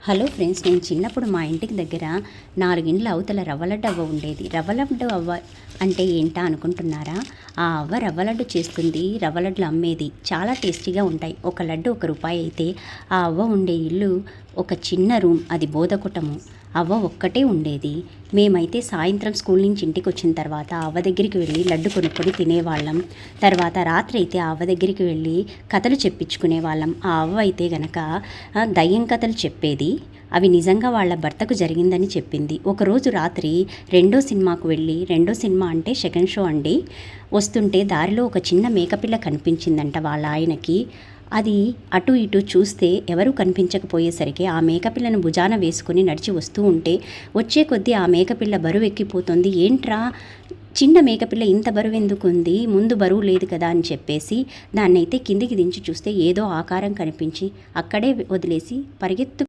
Hello friends, నేను చిన్నప్పుడు మా ఇంటికి దగ్గర 4 ఇండ్ల అవతల రవ్వలడ్డు అవ్వ ఉండేది. రవ్వలడ్డు అవ్వ అంటే ఏంటా అనుకుంటున్నారా? ఆ అవ్వ రవ్వలడ్డు చేస్తుంది, రవ్వలడ్లు అమ్మేది. చాలా టేస్టీగా ఉంటాయి. ఒక లడ్డు ₹1 అయితే ఆ అవ్వ ఉండే ఇల్లు ఒక చిన్న రూమ్, అది బోధకుటము. అవ్వ ఒక్కటే ఉండేది. మేమైతే సాయంత్రం స్కూల్ నుంచి ఇంటికి వచ్చిన తర్వాత అవ్వ దగ్గరికి వెళ్ళి లడ్డు కొనుక్కొని తినేవాళ్ళం. తర్వాత రాత్రి అయితే ఆ అవ్వ దగ్గరికి వెళ్ళి కథలు చెప్పించుకునే వాళ్ళం. ఆ అవ్వ అయితే గనక దయ్యం కథలు చెప్పేది. అవి నిజంగా వాళ్ళ భర్తకు జరిగిందని చెప్పింది. ఒకరోజు రాత్రి రెండో సినిమాకు వెళ్ళి, రెండో సినిమా అంటే సెకండ్ షో అండి, వస్తుంటే దారిలో ఒక చిన్న మేకపిల్ల కనిపించిందంట వాళ్ళ ఆయనకి. అది అటు ఇటు చూస్తే ఎవరూ కనిపించకపోయేసరికి ఆ మేకపిల్లను భుజాన వేసుకుని నడిచి వస్తూ ఉంటే, వచ్చే కొద్దీ ఆ మేకపిల్ల బరువు ఎక్కిపోతుంది. ఏంట్రా చిన్న మేకపిల్ల ఇంత బరువు ఎందుకు ఉంది, ముందు బరువు లేదు కదా అని చెప్పేసి దాన్నైతే కిందికి దించి చూస్తే ఏదో ఆకారం కనిపించి అక్కడే వదిలేసి పరిగెత్తు